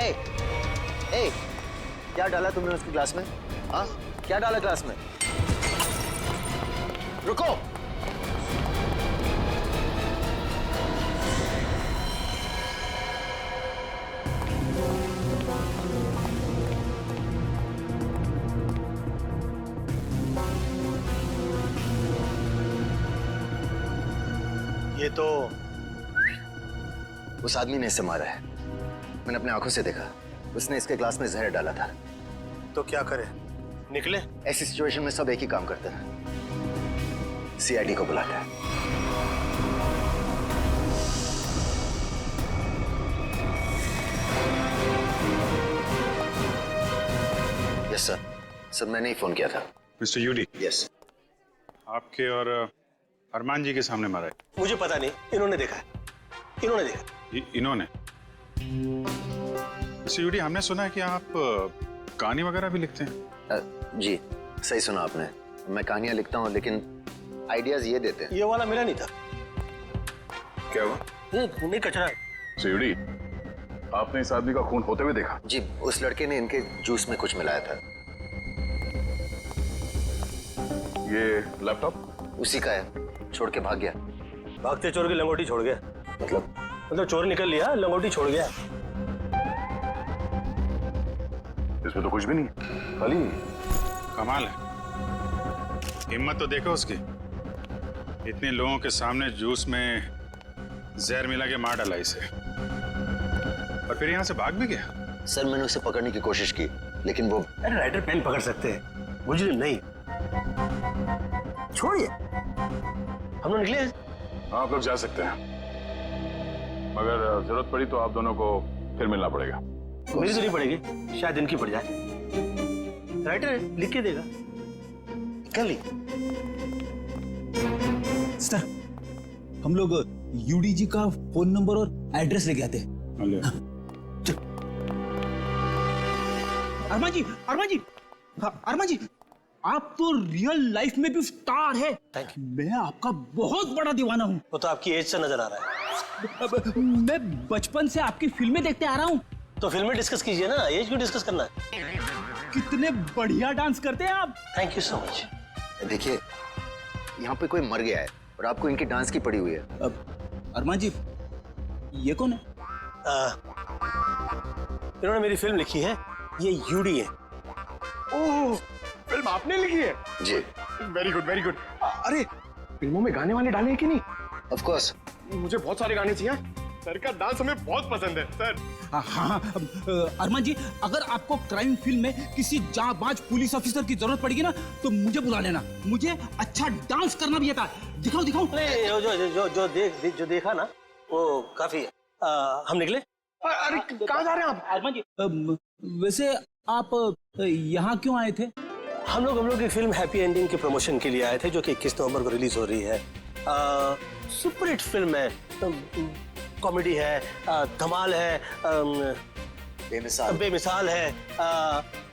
ए, ए, क्या डाला तुमने उसके ग्लास में? हाँ, क्या डाला ग्लास में? रुको। ये तो उस आदमी ने इसे मारा है। मैंने अपने आंखों से देखा। उसने इसके ग्लास में जहर डाला था। तो क्या करे? निकले? ऐसी सिचुएशन में सब एक ही काम करते हैं, सीआईडी को बुलाते हैं। Yes sir. सर मैंने ही फोन किया था। मिस्टर यूडी, यस। आपके और अरमान जी के सामने मारा है। मुझे पता नहीं, इन्होंने देखा है। इन्होंने देखा। इन्होंने? मिस्टर यूडी, हमने सुना है कि आप कहानी वगैरह भी लिखते हैं। जी सही सुना आपने। मैं कहानियां लिखता हूँ लेकिन आइडियाज ये देते हैं। ये वाला मेरा नहीं था। क्या हुआ? ये नहीं, कचरा है। मिस्टर यूडी, आपने इस आदमी का खून होते हुए देखा? जी, उस लड़के ने इनके जूस में कुछ मिलाया था। ये लैपटॉप उसी का है, छोड़ के भाग गया। भागते चोर की लंगोटी छोड़ गया? मतलब चोर निकल लिया, लंगोटी छोड़ गया। इसमें तो कुछ भी नहीं, खाली। कमाल है, हिम्मत तो देखो उसकी। इतने लोगों के सामने जूस में जहर मिला के मार डाला इसे, और फिर यहाँ से भाग भी गया। सर मैंने उसे पकड़ने की कोशिश की लेकिन वो। अरे राइटर पेन पकड़ सकते हैं, मुजरिम नहीं। छोड़िए, हम लोग निकले। हाँ, आप लोग जा सकते हैं, मगर जरूरत पड़ी तो आप दोनों को फिर मिलना पड़ेगा। मेरी तो नहीं पड़ेगी, शायद इनकी पड़ जाए। राइटर है, लिख के देगा। कर ली। सर, हम लोग यूडी जी का फोन नंबर और एड्रेस लेके आते। अरमान जी, अरमान जी, हाँ, अरमान जी, आप तो रियल लाइफ में भी स्टार है। मैं आपका बहुत बड़ा दीवाना हूँ। वो तो आपकी एज से नजर आ रहा है। मैं बचपन से आपकी फिल्में देखते आ रहा हूँ। तो फिल्में डिस्कस कीजिए ना, एज क्यों डिस्कस करना है? कितने बढ़िया डांस करते हैं आप। Thank you so much. देखिए, यहाँ पे कोई मर गया है और आपको इनकी डांस की पड़ी हुई है। अरमान जी, ये कौन है? इन्होंने मेरी फिल्म लिखी है, ये यूडी है। ओह, फिल्म आपने लिखी है? जी। Very good, very good. अरे फिल्मों में गाने वाने डाले हैं कि नहीं? Of course. मुझे बहुत सारे गाने चाहिए। सर का डांस हमें बहुत पसंद है सर। हाँ, अरमान जी, अगर आपको क्राइम फिल्म में किसी जांबाज पुलिस ऑफिसर की जरूरत पड़ेगी ना तो मुझे बुला लेना। मुझे अच्छा डांस करना भी आता है। दिखाओ दिखाओ। जो देखा ना वो काफी है। हम निकले। अरे कहाँ जा रहे हैं आप? अरमान जी, वैसे आप यहाँ क्यों आए थे? हम लोग की फिल्म हैप्पी एंडिंग के प्रमोशन के लिए आए थे, जो कि 21 नवंबर को रिलीज हो रही है। सुपरहिट फिल्म है, कॉमेडी है, धमाल है, बेमिसाल है।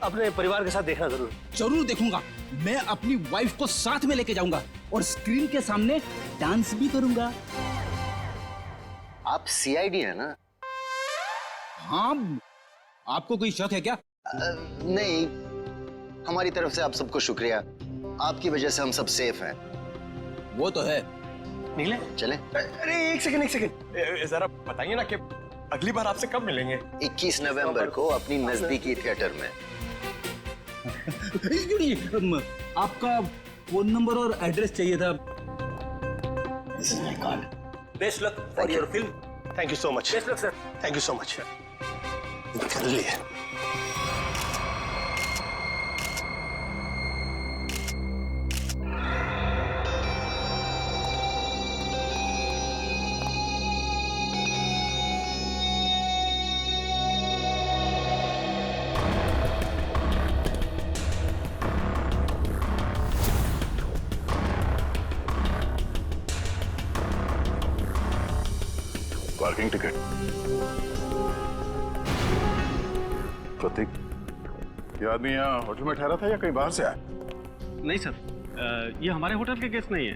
अपने परिवार के साथ देखना जरूर। जरूर देखूंगा। मैं अपनी वाइफ को साथ में लेके जाऊंगा और स्क्रीन के सामने डांस भी करूंगा। आप सीआईडी है ना? हाँ, आपको कोई शक है क्या? नहीं, हमारी तरफ से आप सबको शुक्रिया। आपकी वजह से हम सब सेफ हैं। वो तो है। निकले? चलें? अरे एक सेकंड, जरा बताइए ना कि अगली बार आपसे कब मिलेंगे? 21 नवंबर को अपनी नजदीकी थिएटर में। आपका फोन नंबर और एड्रेस चाहिए था। This is my card. Best luck for your film. Thank you so much. Best luck sir. Thank you so much. कर लिए। Parking ticket. प्रतीक, ये आदमी यहाँ होटल में ठहरा था या कहीं बाहर से आया? नहीं सर, ये हमारे होटल के गेस्ट नहीं है,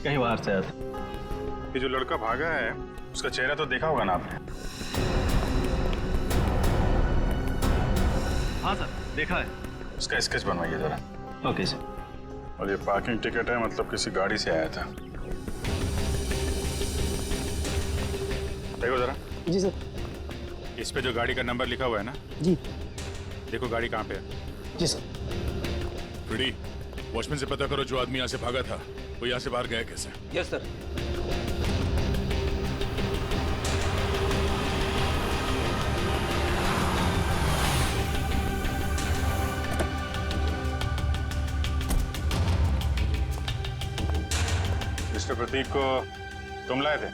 कहीं बाहर से आया था। ये जो लड़का भागा है उसका चेहरा तो देखा होगा ना आपने? हाँ सर, देखा है। उसका स्केच बनवाइए जरा। Okay sir. और ये पार्किंग टिकट है, मतलब किसी गाड़ी से आया था। देखो जरा। जी सर। इस पे जो गाड़ी का नंबर लिखा हुआ है ना, जी। देखो गाड़ी कहाँ पे है। जी सर। फ्रेडी, वॉचमैन से पता करो जो आदमी यहाँ से भागा था वो यहाँ से बाहर गया कैसे। Yes sir. मिस्टर प्रतीक को तुम लाए थे?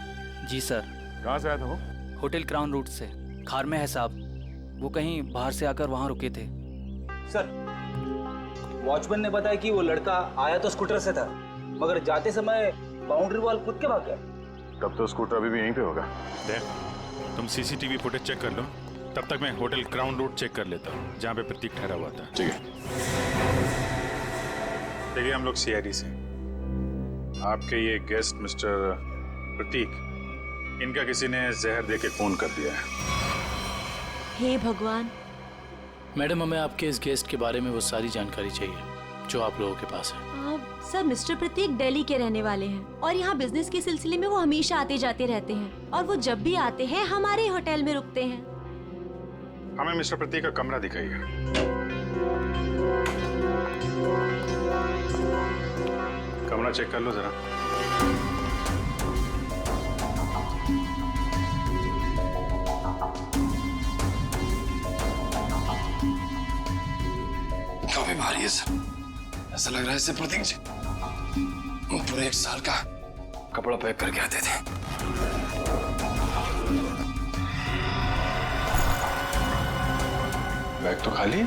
जी सर। कहाँ से आया था वो? होटल क्राउन रूट से। खार में है साहब। वो कहीं बाहर से आकर वहाँ रुके थे। सर, वॉचमैन ने बताया कि वो लड़का आया तो स्कूटर से था, मगर जाते समय बाउंड्री वॉल कूद के भाग गया। तब तो स्कूटर अभी भी यहीं पे होगा। देख, तुम सीसीटीवी फुटेज चेक कर लो, तब तक मैं होटल क्राउन रूट चेक कर लेता हूँ जहाँ पे प्रतीक ठहरा हुआ था। ठीक है। देखिए, हम लोग सीआईडी से, आपके ये गेस्ट मिस्टर प्रतीक, इनका किसी ने जहर दे के खून कर दिया है। हे भगवान। मैडम, हमें आपके इस गेस्ट के बारे में वो सारी जानकारी चाहिए जो आप लोगों के पास है। सर, मिस्टर प्रतीक दिल्ली के रहने वाले हैं और यहाँ बिजनेस के सिलसिले में वो हमेशा आते जाते रहते हैं और वो जब भी आते हैं हमारे होटल में रुकते हैं। हमें मिस्टर प्रतीक का कमरा दिखाइए। कमरा चेक कर लो जरा। काफी भारी है सर। ऐसा लग रहा है इससे प्रतीक जी पूरे 1 साल का कपड़ा पैक करके आते थे। बैग तो खाली है।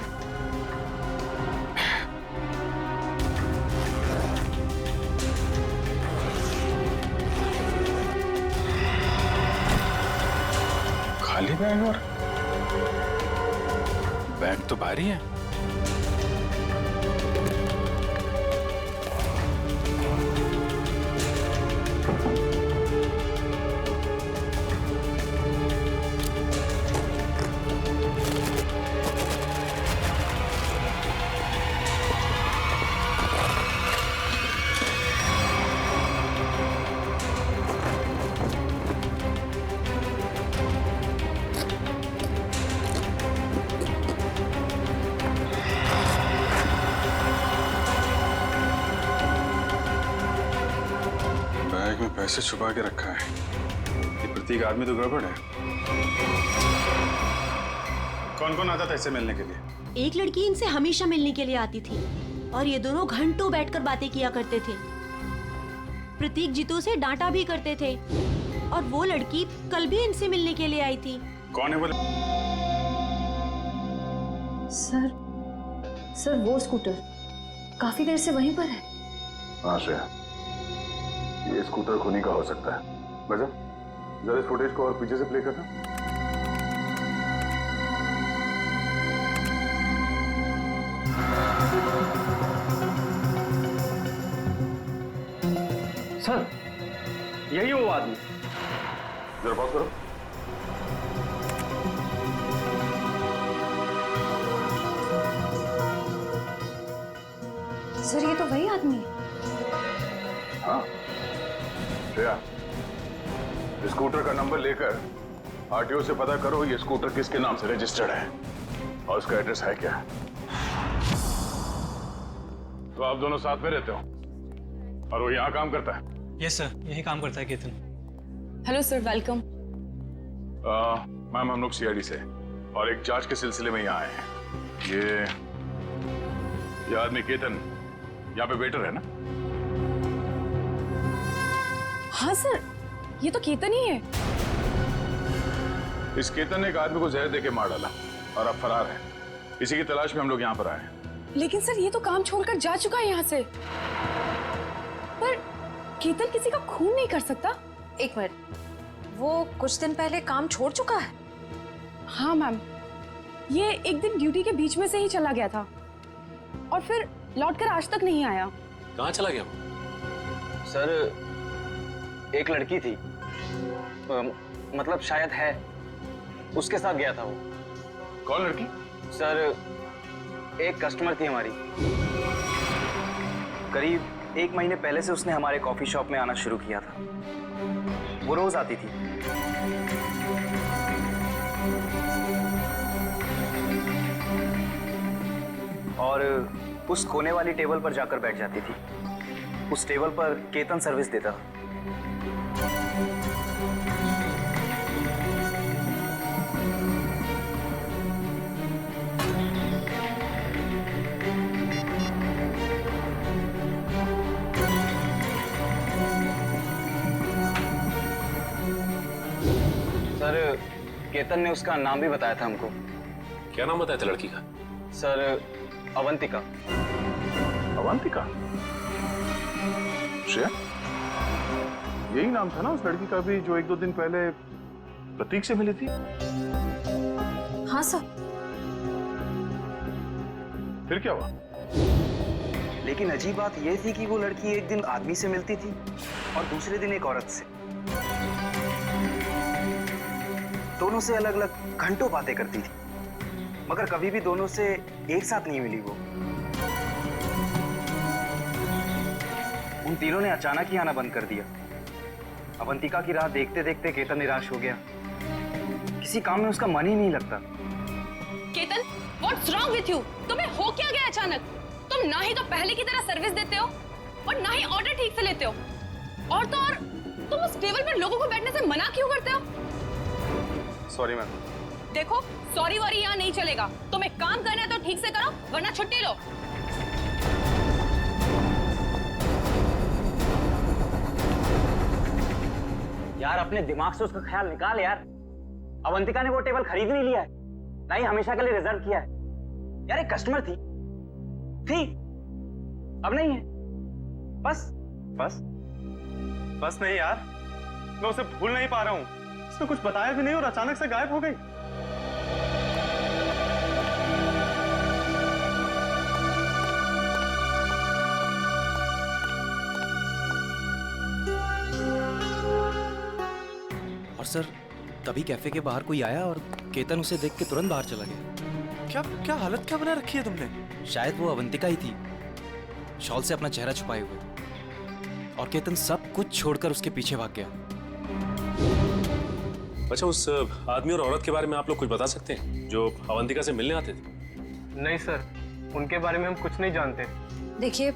खाली बैग और बैग तो भारी है। बैग में पैसे छुपा के रखा है। ये प्रतीक आदमी तो गड़बड़ है। कौन कौन आता था इससे मिलने के लिए? एक लड़की इनसे हमेशा मिलने के लिए आती थी और ये दोनों घंटों बैठकर बातें किया करते थे। प्रतीक जीतू से डांटा भी करते थे और वो लड़की कल भी इनसे मिलने के लिए आई थी। कौन है वो? सर वो स्कूटर काफी देर से वहीं पर है। हाँ श्रेया, ये स्कूटर खुनी का हो सकता है। वजह जरा इस फुटेज को और पीछे से प्ले करना। सर, यही है वो आदमी। जरा पॉज करो। सर, ये तो वही आदमी है। हाँ श्रेया, स्कूटर का नंबर लेकर आरटीओ से पता करो ये स्कूटर किसके नाम से रजिस्टर्ड है और उसका एड्रेस है क्या। तो आप दोनों साथ में रहते हो और वो यहाँ काम करता है? यस सर, यही काम करता है Ketan. Hello sir, welcome. Ma'am, हम लोग सीआईडी से और एक जांच के सिलसिले में यहाँ आए हैं। ये आदमी केतन यहाँ पे वेटर है ना? हाँ सर, ये तो केतन ही है। इस केतन ने एक आदमी को जहर देके मार डाला और अब फरार है। इसी की तलाश में हम लोग यहाँ पर आए हैं। लेकिन सर, ये तो काम छोड़कर जा चुका है यहाँ से। पर केतन किसी का खून नहीं कर सकता। एक मिनट, वो कुछ दिन पहले काम छोड़ चुका है? हाँ मैम, ये एक दिन ड्यूटी के बीच में से ही चला गया था और फिर लौटकर आज तक नहीं आया। कहाँ चला गया वो? सर, एक लड़की थी, मतलब शायद है, उसके साथ गया था वो। कौन लड़की? सर, एक कस्टमर थी हमारी। करीब 1 महीने पहले से उसने हमारे कॉफी शॉप में आना शुरू किया था। वो रोज आती थी। और उस कोने वाली टेबल पर जाकर बैठ जाती थी। उस टेबल पर केतन सर्विस देता था। सर, केतन ने उसका नाम भी बताया था हमको। क्या नाम बताया था लड़की का? सर, अवंतिका। अवंतिका? श्रेया, यही नाम था ना उस लड़की का भी जो 1-2 दिन पहले प्रतीक से मिली थी? हाँ सर। फिर क्या हुआ? लेकिन अजीब बात यह थी कि वो लड़की एक दिन आदमी से मिलती थी और दूसरे दिन एक औरत से। दोनों से अलग अलग घंटों बातें करती थी, मगर कभी भी दोनों से एक साथ नहीं मिली वो। उन तीनों ने अचानक ही आना बंद कर दिया। अवंतिका की राह देखते देखते केतन निराश हो गया। किसी काम में उसका मन ही नहीं लगता। Ketan, what's wrong with you? तुम्हें हो क्या गया अचानक? तुम ना ही तो पहले की तरह सर्विस देते हो और ना ही ऑर्डर ठीक से लेते हो। और तो और तुम उस टेबल पर लोगों को बैठने से मना क्यों करते हो? Sorry ma'am. देखो, सॉरी वॉरी यहाँ नहीं चलेगा। तुम्हें काम करना है तो ठीक से करो, वरना छुट्टी लो। यार, अपने दिमाग से उसका ख्याल निकाल यार। अवंतिका ने वो टेबल खरीद नहीं लिया है, ना ही हमेशा के लिए रिजर्व किया है। यार, एक कस्टमर थी, अब नहीं है। बस नहीं यार, मैं उसे भूल नहीं पा रहा हूँ। उसने कुछ बताया भी नहीं और अचानक से गायब हो गई। और सर, तभी कैफे के बाहर कोई आया और केतन उसे देख के तुरंत बाहर चला गया। क्या हालत क्या बना रखी है तुमने? शायद वो अवंतिका ही थी, शॉल से अपना चेहरा छुपाए हुए। और केतन सब कुछ छोड़कर उसके पीछे भाग गया। अच्छा, उस आदमी और औरत के बारे में आप लोग कुछ बता सकते हैं जो अवंतिका से मिलने आते थे? नहीं सर, उनके बारे में हम कुछ नहीं जानते। देखिए,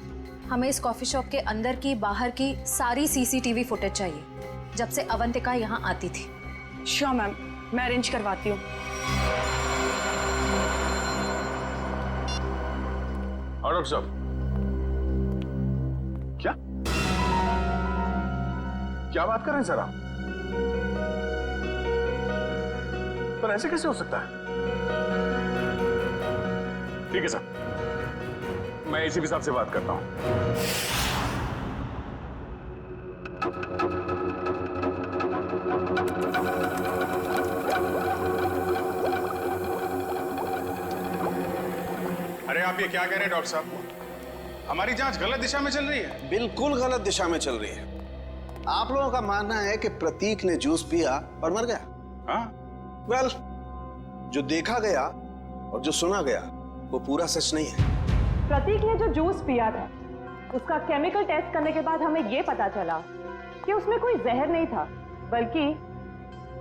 हमें इस कॉफी शॉप के अंदर की बाहर की सारी सीसीटीवी फुटेज चाहिए जब से अवंतिका यहाँ आती थी। श्योर मैम, मैं अरेंज करवाती हूँ। और डॉक्टर साहब, क्या बात कर रहे हैं सर आप? पर ऐसे कैसे हो सकता है? ठीक है सर, मैं एसीपी साहब से बात करता हूं। अरे आप ये क्या कह रहे हैं डॉक्टर साहब? हमारी जांच गलत दिशा में चल रही है। बिल्कुल गलत दिशा में चल रही है। आप लोगों का मानना है कि प्रतीक ने जूस पिया और मर गया। हाँ? वेल, जो देखा गया और जो सुना गया वो पूरा सच नहीं है। प्रतीक ने जो जूस पिया था, उसका केमिकल टेस्ट करने के बाद हमें ये पता चला कि उसमें कोई जहर नहीं था, बल्कि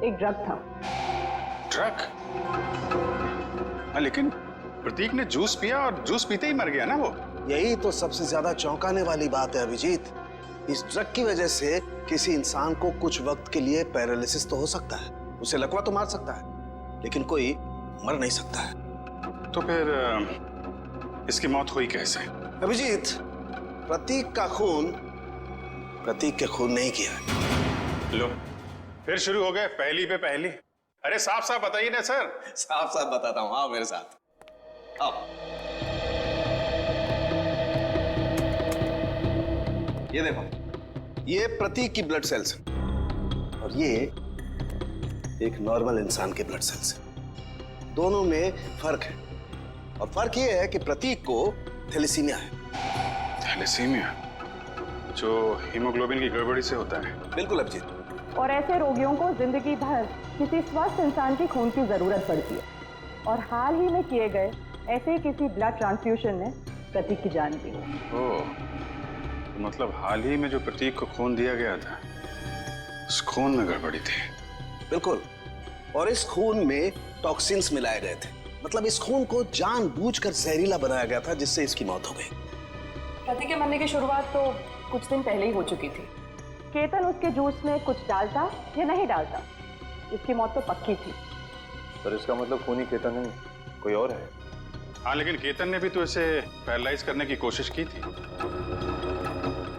एक ड्रग था। ड्रग? लेकिन प्रतीक ने जूस पिया और जूस पीते ही मर गया ना वो। यही तो सबसे ज्यादा चौंकाने वाली बात है अभिजीत। इस ड्रग की वजह से किसी इंसान को कुछ वक्त के लिए पैरालिसिस तो हो सकता है, उसे लकवा तो मार सकता है, लेकिन कोई मर नहीं सकता है। तो फिर इसकी मौत हुई कैसे? अभिजीत, प्रतीक का खून प्रतीक के खून नहीं किया है। लो, फिर शुरू हो गए पहली पे पहली। अरे साफ साफ बताइए ना सर। साफ साफ बताता हूं, आओ मेरे साथ। आओ। ये देखो, ये प्रतीक की ब्लड सेल्स हैं और ये एक नॉर्मल इंसान के ब्लड सेल्स हैं। दोनों में फर्क है और फर्क ये है कि प्रतीक को थैलेसीमिया है। थैलेसीमिया जो हीमोग्लोबिन की गड़बड़ी से होता है? बिल्कुल अभिजीत। और ऐसे रोगियों को जिंदगी भर किसी स्वस्थ इंसान के खून की जरूरत पड़ती है। और हाल ही में किए गए ऐसे ही किसी ब्लड ट्रांसफ्यूजन ने प्रतीक की जान दी। ओह, तो मतलब हाल ही में जो प्रतीक को खून दिया गया था, उस खून में गड़बड़ी थी। बिल्कुल, और इस खून में टॉक्सिन्स मिलाए गए थे। मतलब इस खून को जानबूझकर जहरीला बनाया गया था, जिससे इसकी मौत हो गई। प्रतीक के मरने की शुरुआत तो कुछ दिन पहले ही हो चुकी थी। केतन उसके जूस में कुछ डालता या नहीं डालता, इसकी मौत तो पक्की थी। सर इसका मतलब खूनी केतन नहीं, कोई और है। हाँ, लेकिन केतन ने भी तो इसे पैरालाइज करने की कोशिश की थी।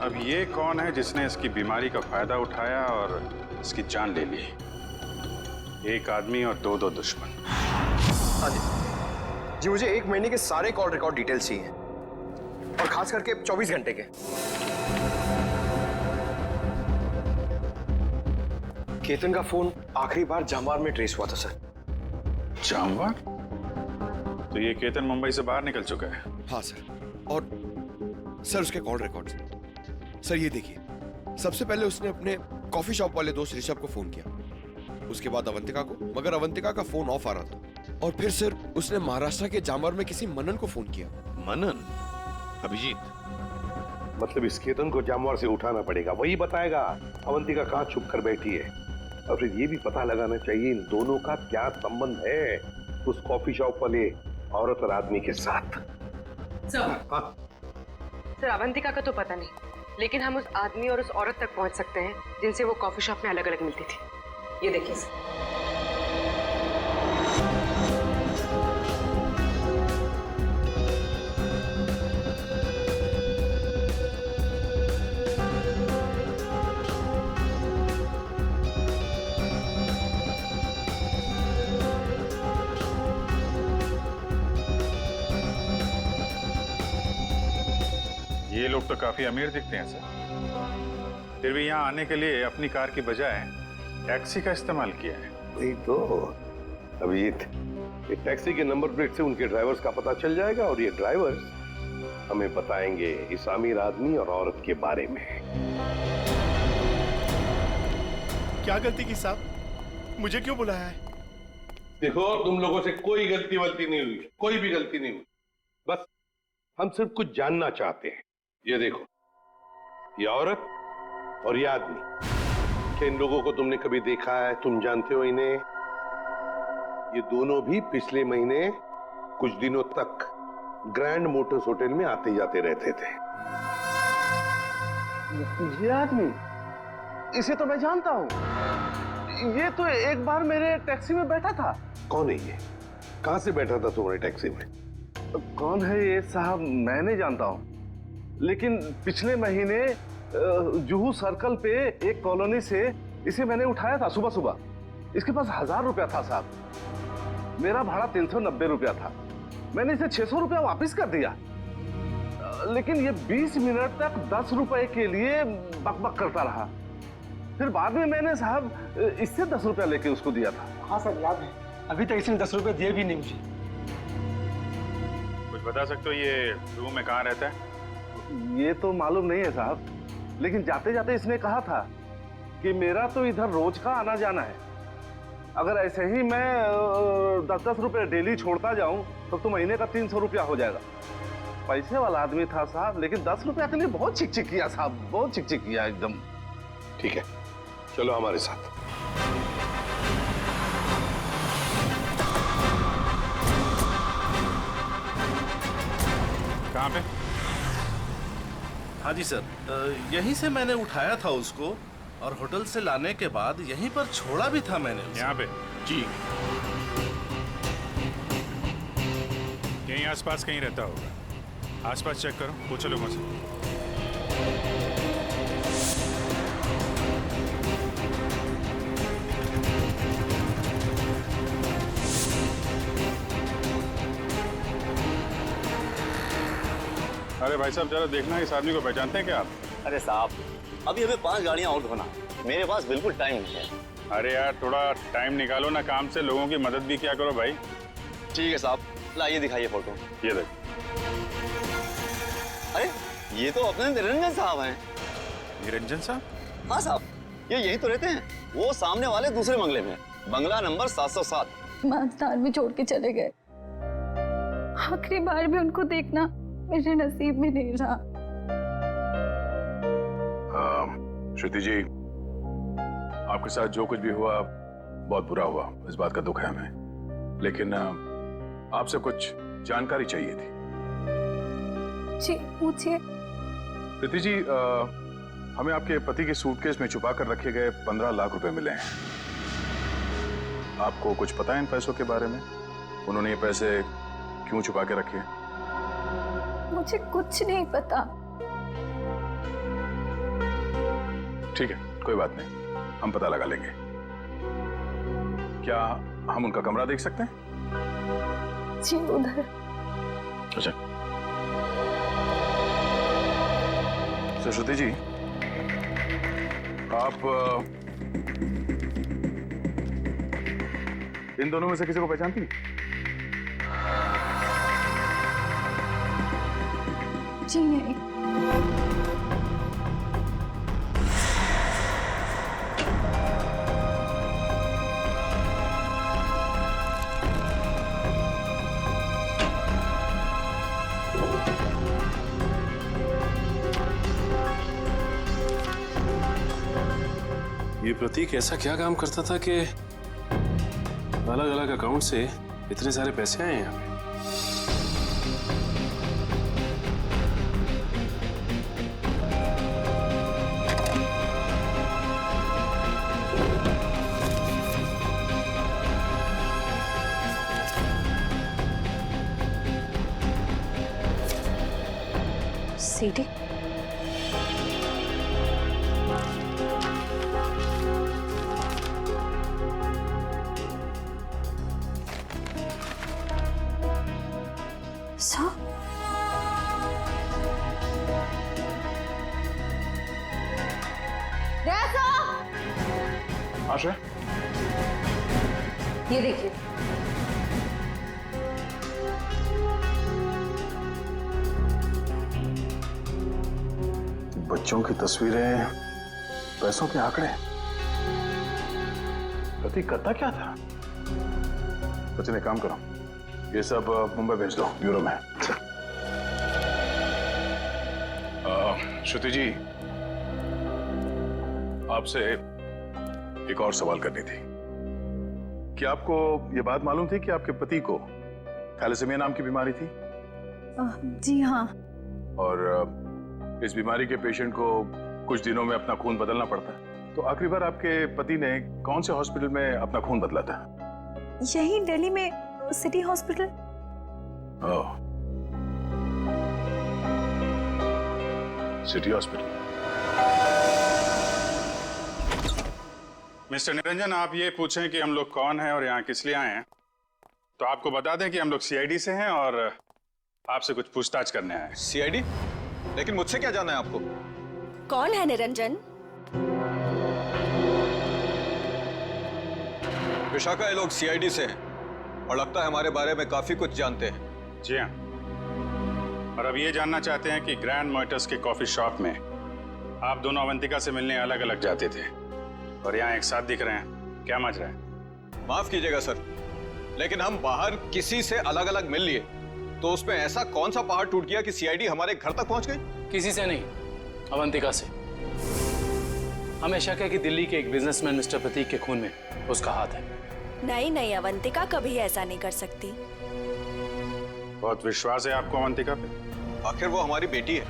अब ये कौन है जिसने इसकी बीमारी का फायदा उठाया और इसकी जान ले ली? एक आदमी और दो दुश्मन। हाँ जी, मुझे 1 महीने के सारे कॉल रिकॉर्ड डिटेल्स चाहिए, और खास करके 24 घंटे के। केतन का फोन आखिरी बार जामवार में ट्रेस हुआ था सर। जामवार? तो ये केतन मुंबई से बाहर निकल चुका है। हाँ सर, और सर उसके कॉल रिकॉर्ड्स। सर ये देखिए, सबसे पहले उसने अपने कॉफी शॉप वाले दोस्त ऋषभ को फोन किया, उसके बाद अवंतिका को, मगर अवंतिका का फोन ऑफ आ रहा था। और फिर सर उसने महाराष्ट्र के जामवार में किसी मनन को फोन किया। मनन? अभिजीत? मतलब इस केतन को जामवार से उठाना पड़ेगा, वही बताएगा अवंतिका कहाँ छुप कर बैठी है। और फिर ये भी पता लगाना चाहिए इन दोनों का क्या संबंध है उस कॉफी शॉप वाले औरत और आदमी के साथ। सर अवंतिका का तो पता नहीं, लेकिन हम उस आदमी और उस औरत तक पहुंच सकते हैं जिनसे वो कॉफी शॉप में अलग अलग मिलती थी। ये देखिए सर। ये लोग तो काफी अमीर दिखते हैं सर, फिर भी यहाँ आने के लिए अपनी कार की बजाय टैक्सी का इस्तेमाल किया है। वही तो अभिजीत, इस टैक्सी के नंबर प्लेट से उनके ड्राइवर्स का पता चल जाएगा, और ये ड्राइवर्स हमें बताएंगे इस अमीर आदमी और औरत के बारे में। क्या गलती की साहब, मुझे क्यों बुलाया है? देखो, तुम लोगों से कोई गलती वलती नहीं हुई, कोई भी गलती नहीं हुई। बस हम सिर्फ कुछ जानना चाहते हैं। ये देखो, ये औरत और ये आदमी, क्या इन लोगों को तुमने कभी देखा है? तुम जानते हो इन्हें? ये दोनों भी पिछले महीने कुछ दिनों तक ग्रैंड मोटर्स होटल में आते जाते रहते थे। ये आदमी, इसे तो मैं जानता हूँ। ये तो एक बार मेरे टैक्सी में बैठा था। कौन है ये? कहां से बैठा था तुम्हारे टैक्सी में? कौन है ये साहब, मैं नहीं जानता हूँ, लेकिन पिछले महीने जुहू सर्कल पे एक कॉलोनी से इसे मैंने उठाया था सुबह सुबह। इसके पास 1000 रुपया था साहब। मेरा भाड़ा 390 रुपया था। मैंने इसे 600 रुपया वापस कर दिया, लेकिन ये 20 मिनट तक 10 रुपए के लिए बकबक करता रहा। फिर बाद में मैंने साहब इससे 10 रुपया लेके उसको दिया था। हाँ सर, याद है। अभी तक इसने 10 रुपए दिए भी नहीं मुझे। कुछ बता सकते हो ये रूम में कहाँ रहता है? ये तो मालूम नहीं है साहब, लेकिन जाते जाते इसने कहा था कि मेरा तो इधर रोज का आना जाना है। अगर ऐसे ही मैं 10-10 रुपए डेली छोड़ता जाऊं तो महीने का 300 रुपया हो जाएगा। पैसे वाला आदमी था साहब, लेकिन 10 रुपया के लिए बहुत चिक-चिक किया साहब, बहुत चिक-चिक किया एकदम। ठीक है, चलो हमारे साथ। कहाँ पे? हाँ जी सर, यहीं से मैंने उठाया था उसको, और होटल से लाने के बाद यहीं पर छोड़ा भी था मैंने। यहाँ पे? जी। यहीं आसपास कहीं रहता होगा। आसपास चेक करो, पूछो लोगों से। अरे भाई साहब, जरा देखना, इस आदमी को पहचानते हैं क्या आप? अरे साहब, अभी हमें 5 गाड़ियां और धोना, मेरे पास बिल्कुल टाइम नहीं है। अरे यार, थोड़ा टाइम निकालो ना काम से, लोगों की मदद भी क्या करो भाई। ठीक है साहब, लाइए दिखाइए फोटो। ये देख। अरे ये तो अपने निरंजन साहब हैं। निरंजन साहब? हाँ साहब, ये यही तो रहते हैं। वो सामने वाले दूसरे बंगले में, बंगला नंबर 707। मानसदार में छोड़ के चले गए। आखिरी बार भी उनको देखना मेरे नसीब में नहीं रहा। श्रुति जी, आपके साथ जो कुछ भी हुआ बहुत बुरा हुआ, इस बात का दुख है हमें, लेकिन आपसे कुछ जानकारी चाहिए थी। जी पूछिए। प्रीति जी, हमें आपके पति के सूटकेस में छुपा कर रखे गए 15 लाख रुपए मिले हैं। आपको कुछ पता है इन पैसों के बारे में? उन्होंने ये पैसे क्यों छुपा के रखे? मुझे कुछ नहीं पता। ठीक है, कोई बात नहीं, हम पता लगा लेंगे। क्या हम उनका कमरा देख सकते हैं? जी उधर। अच्छा। तो श्रुति जी, आप इन दोनों में से किसी को पहचानती हैं? जी नहीं। ये प्रतीक ऐसा क्या काम करता था कि अलग अलग अकाउंट से इतने सारे पैसे आए हैं यहाँ पे? सीडी? आशा, ये देखिए। बच्चों की तस्वीरें, पैसों के आंकड़े, प्रतीक करता क्या था? सचिन, एक काम करो, ये सब मुंबई भेज दो, ब्यूरो में। श्रुति जी, आपसे एक और सवाल करनी थी। क्या आपको ये बात मालूम थी कि आपके पति को थैलेसीमिया नाम की बीमारी थी? जी हाँ। और इस बीमारी के पेशेंट को कुछ दिनों में अपना खून बदलना पड़ता है। तो आखिरी बार आपके पति ने कौन से हॉस्पिटल में अपना खून बदला था? यही दिल्ली में सिटी हॉस्पिटल। ओह, सिटी हॉस्पिटल। मिस्टर निरंजन, आप ये पूछें कि हम लोग कौन हैं और यहाँ किस लिए आए हैं, तो आपको बता दें कि हम लोग सीआईडी से हैं और आपसे कुछ पूछताछ करने आए हैं। सीआईडी? लेकिन मुझसे क्या जाना है आपको? कौन है निरंजन? विशाखा, ये लोग सीआईडी से हैं और लगता है हमारे बारे में काफी कुछ जानते हैं। जी हाँ, और अब ये जानना चाहते हैं कि ग्रैंड मोटर्स के कॉफी शॉप में आप दोनों अवंतिका से मिलने अलग अलग जाते थे और यहाँ एक साथ दिख रहे हैं, क्या मच रहा है? माफ कीजिएगा सर, लेकिन हम बाहर किसी से अलग अलग मिल लिए तो उसमें ऐसा कौन सा पहाड़ टूट गया कि सीआईडी हमारे घर तक पहुंच गई? किसी से नहीं, अवंतिका से। हमें शक है कि दिल्ली के एक बिजनेसमैन मिस्टर प्रतीक के खून में उसका हाथ है। नहीं नहीं, अवंतिका कभी ऐसा नहीं कर सकती। बहुत विश्वास है आपको अवंतिका पे? आखिर वो हमारी बेटी है।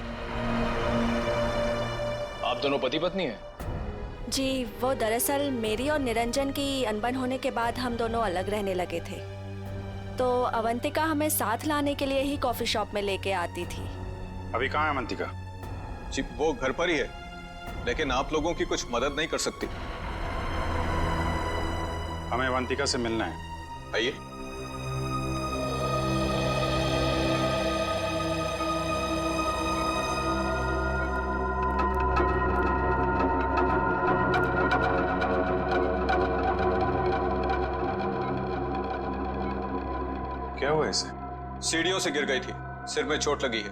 आप दोनों पति पत्नी हैं? जी, वो दरअसल मेरी और निरंजन की अनबन होने के बाद हम दोनों अलग रहने लगे थे, तो अवंतिका हमें साथ लाने के लिए ही कॉफी शॉप में लेके आती थी। अभी कहाँ है अवंतिका? जी, वो घर पर ही है, लेकिन आप लोगों की कुछ मदद नहीं कर सकती। हमें अवंतिका से मिलना है। आइए। क्या हुआ इसे? सीढ़ियों से गिर गई थी, सिर में चोट लगी है,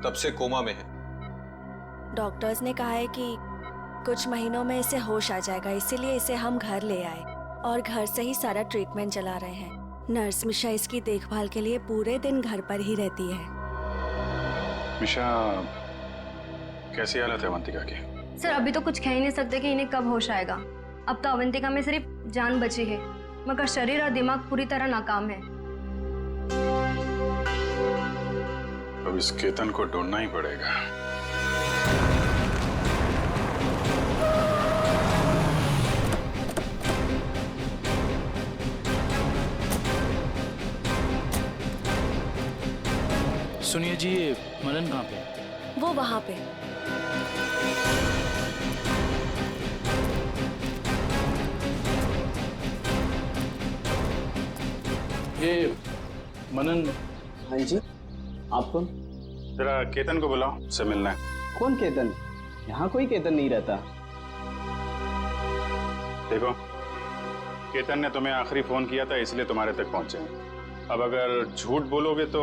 तब से कोमा में है। डॉक्टर्स ने कहा है कि कुछ महीनों में इसे होश आ जाएगा, इसीलिए इसे हम घर ले आए और घर से ही सारा ट्रीटमेंट चला रहे हैं। नर्स मिशा इसकी देखभाल के लिए पूरे दिन घर पर ही रहती है। मिशा, कैसी हालत है अवंतिका की? सर अभी तो कुछ कह ही नहीं सकते कि इन्हें कब होश आएगा। अब तो अवंतिका में सिर्फ जान बची है, मगर शरीर और दिमाग पूरी तरह नाकाम है। अब इस केतन को ढूंढना ही पड़ेगा। सुनिए जी, ये मनन कहाँ पे? वो वहाँ पे। ये मनन। हाँ जी, आप कौन? जरा केतन को बुलाओ, उससे मिलना है। कौन केतन? यहाँ कोई केतन नहीं रहता। देखो, केतन ने तुम्हें आखिरी फोन किया था, इसलिए तुम्हारे तक पहुंचे हैं। अब अगर झूठ बोलोगे तो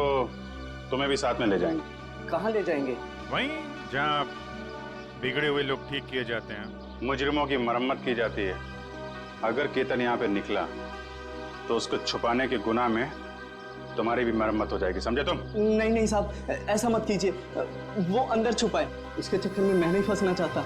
तुम्हें भी साथ में ले जाएंगे। कहाँ ले जाएंगे? वहीं जहाँ बिगड़े हुए लोग ठीक किए जाते हैं, मुजरिमों की मरम्मत की जाती है। अगर केतन यहाँ पे निकला तो उसको छुपाने के गुनाह में तुम्हारी भी मरम्मत हो जाएगी, समझे तुम? नहीं नहीं साहब, ऐसा मत कीजिए। वो अंदर छुपा है, उसके चक्कर में मैं नहीं फंसना चाहता।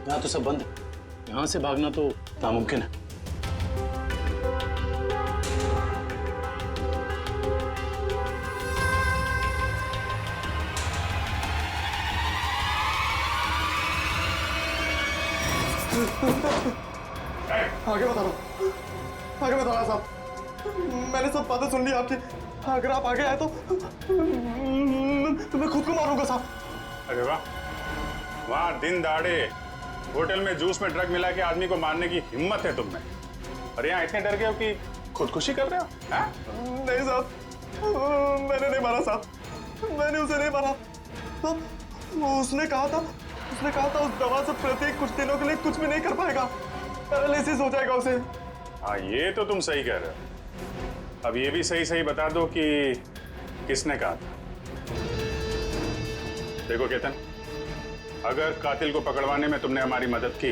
यहाँ तो सब बंद है, यहाँ से भागना तो नामुमकिन है। आगे बता रहा हूँ, आगे बता रहा साहब। मैंने सब बातें सुन ली आपकी। अगर आप आगे आए तो मैं खुद को मारूंगा साहब। अरे वाह, वहाँ दिन दहाड़े होटल में जूस में ड्रग मिला के आदमी को मारने की हिम्मत है तुम में, और यहाँ इतने डर गए हो कि खुदकुशी कर रहे हो? नहीं साहब, मैंने नहीं मारा साहब, मैंने उसे नहीं मारा। तो उसने कहा था उस दवा से प्रतीक कुछ दिनों के लिए कुछ भी नहीं कर पाएगा, पैरालिसिस हो जाएगा उसे। हाँ, ये तो तुम सही कह रहे हो। अब ये भी सही सही बता दो कि किसने कहा था। देखो केतन, अगर कातिल को पकड़वाने में तुमने हमारी मदद की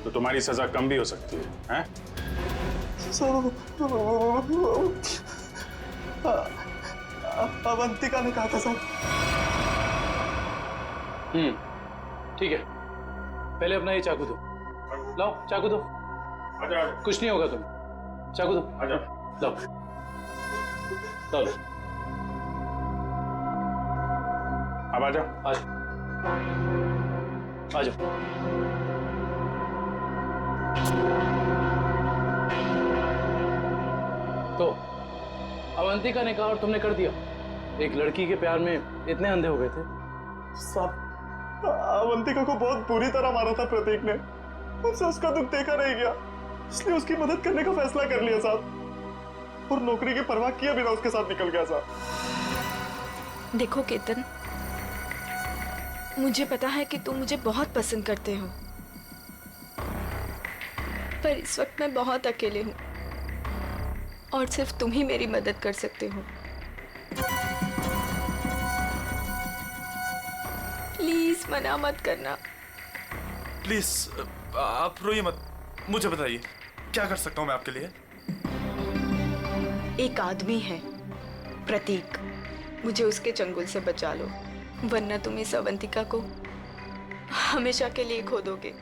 तो तुम्हारी सजा कम भी हो सकती है, हैं? अवंतिका ने कहा था सर। ठीक है, पहले अपना ये चाकू दो। लाओ चाकू दो। आजा। कुछ नहीं होगा तुम्हें, चाकू दो। आजा। लाओ लाओ। अब आजा। आ जाओ। तो अवंतिका ने कहा और तुमने कर दिया। एक लड़की के प्यार में इतने अंधे हो गए थे? साहब, अवंतिका को बहुत बुरी तरह मारा था प्रतीक ने। मुझसे उसका दुख देखा नहीं गया, इसलिए उसकी मदद करने का फैसला कर लिया साहब, और नौकरी की परवाह किए बिना उसके साथ निकल गया साहब। देखो केतन, मुझे पता है कि तुम मुझे बहुत पसंद करते हो, पर इस वक्त मैं बहुत अकेले हूँ और सिर्फ तुम ही मेरी मदद कर सकते हो। प्लीज मना मत करना। प्लीज आप रोइए मत, मुझे बताइए क्या कर सकता हूँ मैं आपके लिए? एक आदमी है प्रतीक, मुझे उसके चंगुल से बचा लो, वरना तुम इस अवंतिका को हमेशा के लिए खो दोगे।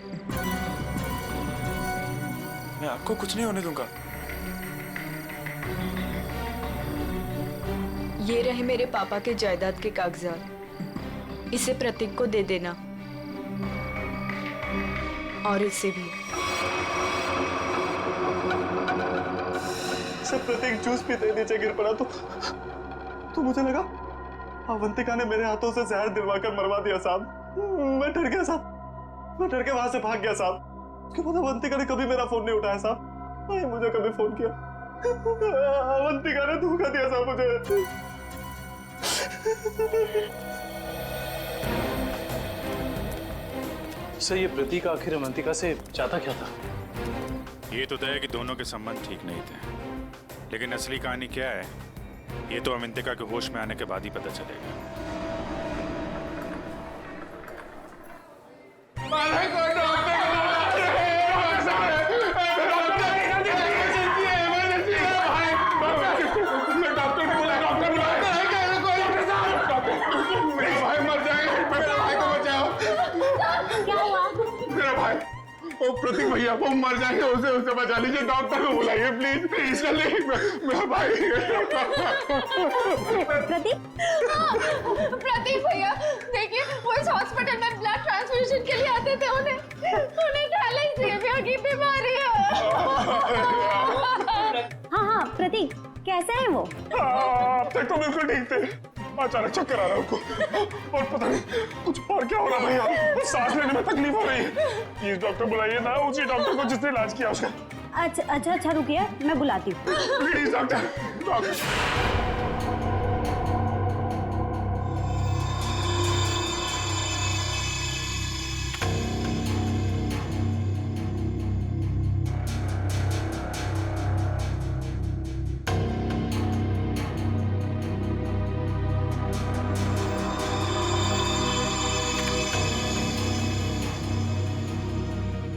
मैं आपको कुछ नहीं होने दूंगा। ये रहे मेरे पापा के जायदाद के कागजात, इसे प्रतीक को दे देना, और इसे भी। सब प्रतीक जूस पीते नीचे गिर पड़ा तो मुझे लगा अवंतिका ने मेरे हाथों से जहर दिलवाकर मरवा दिया साहब। मैं डर गया साहब, मैं डर के वहां से भाग गया साहब। उसके बाद अवंतिका ने कभी मेरा फोन नहीं उठाया साहब, नहीं मुझे कभी फोन किया। अवंतिका ने धोखा दिया साहब मुझे। सर ये प्रतीक आखिर अवंतिका से चाहता क्या था? ये तो तय है कि दोनों के संबंध ठीक नहीं थे, लेकिन असली कहानी क्या है ये तो अवंतिका के होश में आने के बाद ही पता चलेगा। ओ प्रतीक भैया वो मर जाएंगे, उसे बचा लीजिए, डॉक्टर को बुलाइए प्लीज प्लीज। मेरा भाई प्रतीक भैया देखिए, वो इस हॉस्पिटल में ब्लड ट्रांसफ्यूजन के लिए आते थे। उन्हें थैलेसीमिया की बीमारी है। हाँ प्रतीक कैसा है वो? अब तक तो बिल्कुल ठीक थे, अचानक चक्कर आ रहा है उनको और पता नहीं कुछ और क्या हो रहा भैया, सांस लेने में तकलीफ हो रही है। प्लीज डॉक्टर बुलाइए ना, उसी डॉक्टर को जिसने इलाज किया उसका। अच्छा रुकिए, मैं बुलाती हूँ। Please doctor.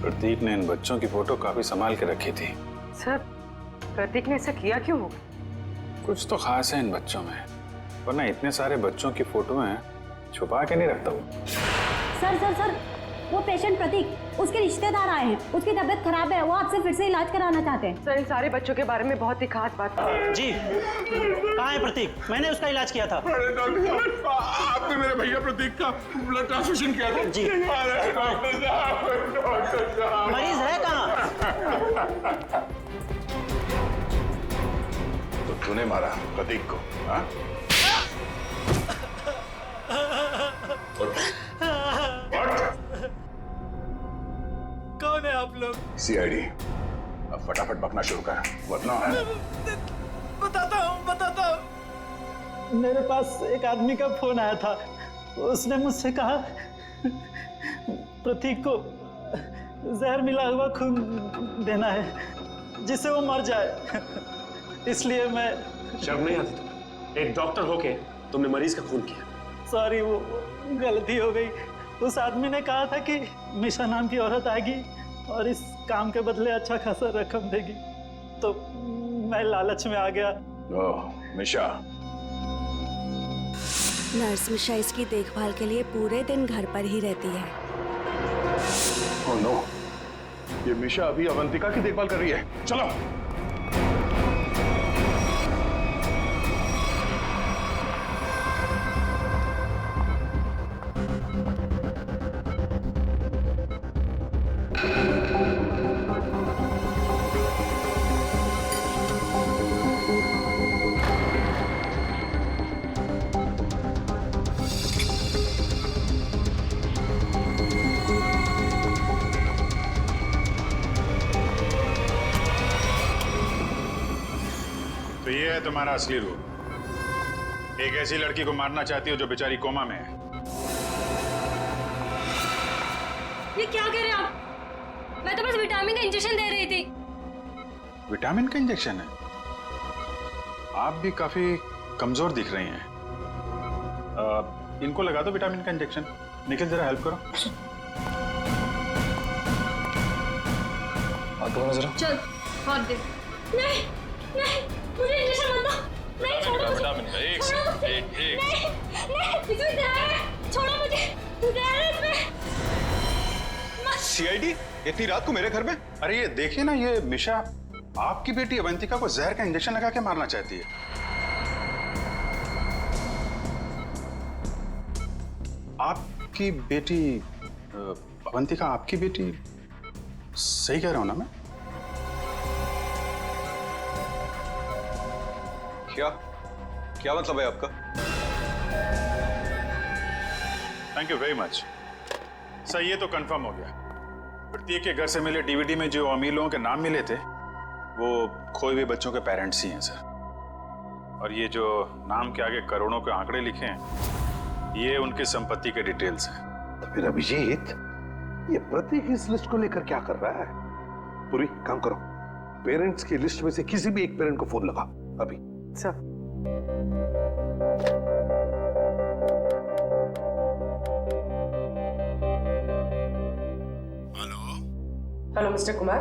प्रतीक ने इन बच्चों की फोटो काफी संभाल के रखी थी। सर प्रतीक ने ऐसा किया क्यों होगा? कुछ तो खास है इन बच्चों में, वरना इतने सारे बच्चों की फोटो हैं छुपा के नहीं रखता वो। सर वो पेशेंट प्रतीक, उसके रिश्तेदार आए हैं, उसकी तबीयत खराब है, वो आपसे फिर से इलाज कराना चाहते हैं। सर इन सारे बच्चों के बारे में बहुत ही खास बात है। जी कहाँ है प्रतीक? मैंने उसका इलाज किया था। अरे डॉक्टर आपने मेरे भैया प्रतीक का ब्लड ट्रांसफ्यूजन किया था? जी। अरे डॉक्टर साहब मरीज है कहाँ? तो तूने मारा प्रतीक को? हाँ? कौन है आप लोग? सीआईडी। अब फटाफट बकना शुरू कर, वरना बताता हूँ। मेरे पास एक आदमी का फोन आया था, उसने मुझसे कहा प्रतीक को जहर मिला हुआ खून देना है जिससे वो मर जाए, इसलिए मैं। शर्म नहीं आती तुम? एक डॉक्टर होके तुमने मरीज का खून किया। सॉरी, वो गलती हो गई। उस आदमी ने कहा था कि मिशा नाम की औरत आएगी और इस काम के बदले अच्छा खासा रकम देगी, तो मैं लालच में आ गया। ओह मिशा। नर्स मिशा इसकी देखभाल के लिए पूरे दिन घर पर ही रहती है। ओह नो, ये मिशा अभी अवंतिका की देखभाल कर रही है। चलो। तो ये है तुम्हारा असली रूप। एक ऐसी लड़की को मारना चाहती हो जो बेचारी कोमा में है। ये क्या कह रहे हैं आप? मैं तो बस विटामिन का इंजेक्शन दे रही थी। विटामिन का इंजेक्शन है? आप भी काफी कमजोर दिख रही हैं। इनको लगा दो विटामिन का इंजेक्शन। निखिल जरा हेल्प करो। हाथ दो जरा। चल हाथ दे। नहीं मुझे इंजेक्शन मत दो। नहीं छोड़ो। विटामिन का एक नहीं इसमें जहर है। छोड़ो मुझे। जहर है इसमें। सीआईडी इतनी रात को मेरे घर में? अरे ये देखिए ना, ये मिशा आपकी बेटी अवंतिका को जहर का इंजेक्शन लगा के मारना चाहती है। आपकी बेटी अवंतिका आपकी बेटी? सही कह रहा हूं ना मैं? क्या मतलब है आपका? Thank you very much sir. ये तो कंफर्म हो गया। प्रतीक के घर से मिले डीवीडी में जो अमीर लोगों के नाम मिले थे वो खोए हुए बच्चों के पेरेंट्स ही हैं सर। और ये जो नाम के आगे करोड़ों के आंकड़े लिखे हैं ये उनकी संपत्ति के डिटेल्स हैं। तो फिर अभिजीत ये प्रतीक इस लिस्ट को लेकर क्या कर रहा है? पूरी काम करो, पेरेंट्स की लिस्ट में से किसी भी एक पेरेंट को फोन लगा अभी। Sir hello mister Kumar.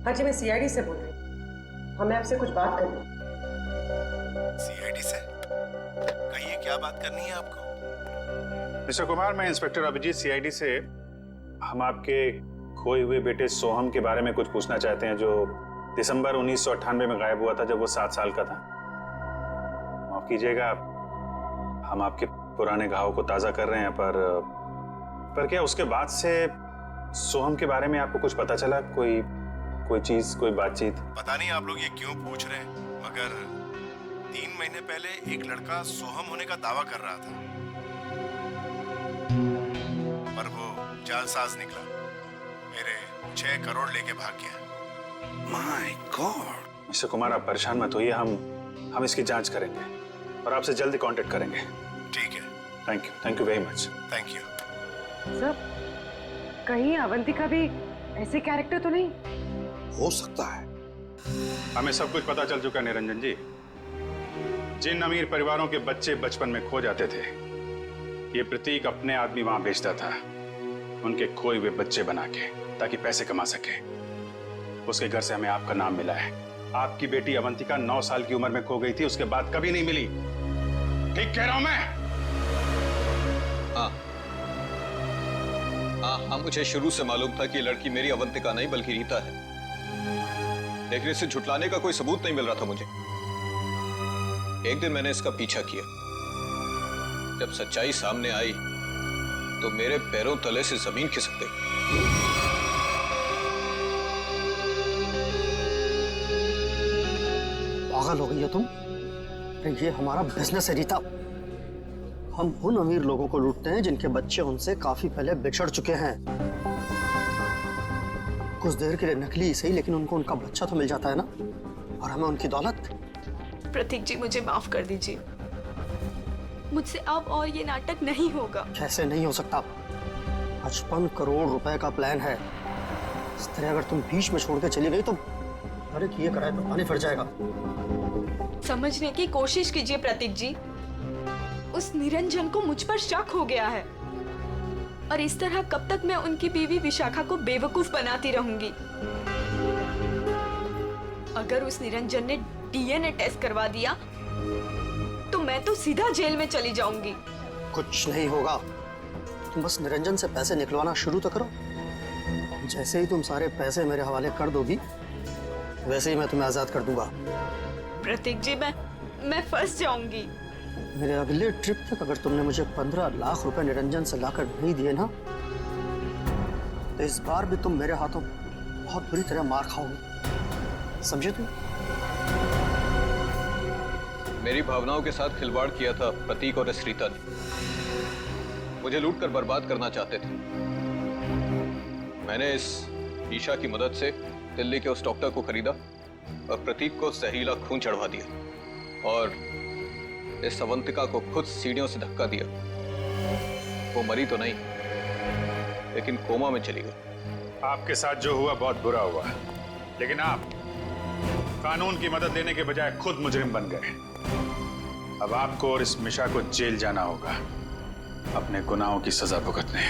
हाँ जी, मैं सीआईडी से बोल रही हूँ। हमें आपसे कुछ बात करनी है। सीआईडी से? कहिए, क्या बात करनी है आपको? मिस्टर कुमार, मैं इंस्पेक्टर अभिजीत सीआईडी से। हम आपके खोए हुए बेटे सोहम के बारे में कुछ पूछना चाहते हैं, जो दिसंबर 1998 में गायब हुआ था, जब वो 7 साल का था। माफ कीजिएगा, हम आपके पुराने घाव को ताज़ा कर रहे हैं, पर क्या उसके बाद से सोहम के बारे में आपको कुछ पता चला? कोई चीज, कोई बातचीत? पता नहीं आप लोग ये क्यों पूछ रहे हैं, मगर 3 महीने पहले एक लड़का सोहम होने का दावा कर रहा था, पर वो जालसाज निकला। मेरे 6 करोड़ लेके भाग गया। My God! मिस्टर कुमार, आप परेशान मत होइए, हम इसकी जांच करेंगे और आपसे जल्दी कांटेक्ट करेंगे। ठीक है। Thank you very much. Thank you. Sir, कहीं अवंतिका भी ऐसे कैरेक्टर तो नहीं? हो सकता है। हमें सब कुछ पता चल चुका है निरंजन जी। जिन अमीर परिवारों के बच्चे बचपन में खो जाते थे, ये प्रतीक अपने आदमी वहां भेजता था, उनके खोए हुए बच्चे बना के, ताकि पैसे कमा सके। उसके घर से हमें आपका नाम मिला है। आपकी बेटी अवंतिका 9 साल की उम्र में खो गई थी, उसके बाद कभी नहीं मिली। ठीक कह रहा हूं मैं? हाँ, मुझे शुरू से मालूम था कि ये लड़की मेरी अवंतिका नहीं बल्कि रीता है, लेकिन इसे झुठलाने का कोई सबूत नहीं मिल रहा था मुझे। एक दिन मैंने इसका पीछा किया। जब सच्चाई सामने आई तो मेरे पैरों तले से जमीन खिसक गई। पागल हो गई हो तुम? ये हमारा बिजनेस है रीता। हम उन अमीर लोगों को लूटते हैं जिनके बच्चे उनसे काफी पहले बिछड़ चुके हैं। कुछ देर के लिए नकली सही, लेकिन उनको उनका बच्चा तो मिल जाता है ना, और हमें उनकी दौलत। प्रतीक जी, मुझे माफ कर दीजिए। मुझसे अब और ये नाटक नहीं होगा। कैसे नहीं हो सकता? 55 करोड़ रुपए का प्लान है। इस तरह अगर तुम बीच में छोड़ के चली गई तो अरे ये किराए पे पानी फिर जाएगा। समझने की कोशिश कीजिए प्रतीक जी। उस निरंजन को मुझ पर शक हो गया है, और इस तरह कब तक मैं उनकी बीवी विशाखा को बेवकूफ बनाती रहूंगी? अगर उस निरंजन ने डीएनए टेस्ट करवा दिया तो मैं तो सीधा जेल में चली जाऊंगी। कुछ नहीं होगा, तुम बस निरंजन से पैसे निकलवाना शुरू तो करो। जैसे ही तुम सारे पैसे मेरे हवाले कर दोगी, वैसे ही मैं तुम्हें आजाद कर दूंगा। प्रतीक जी, मैं फंस जाऊंगी। मेरे अगले ट्रिप तक अगर तुमने मुझे 15 लाख रुपए निरंजन से लाकर नहीं दिए ना, तो इस बार भी तुम मेरे हाथों बहुत बुरी तरह मार खाओगे। समझे तुम? मेरी भावनाओं के साथ खिलवाड़ किया था प्रतीक और इस रीता ने। मुझे लूट कर बर्बाद करना चाहते थे। मैंने इस ईशा की मदद से दिल्ली के उस डॉक्टर को खरीदा और प्रतीक को जहरीला खून चढ़वा दिया, और इस अवंतिका को खुद सीढ़ियों से धक्का दिया। वो मरी तो नहीं, लेकिन कोमा में चली गई। आपके साथ जो हुआ बहुत बुरा हुआ, लेकिन आप कानून की मदद लेने के बजाय खुद मुजरिम बन गए। अब आपको और इस मिशा को जेल जाना होगा, अपने गुनाहों की सजा भुगतने।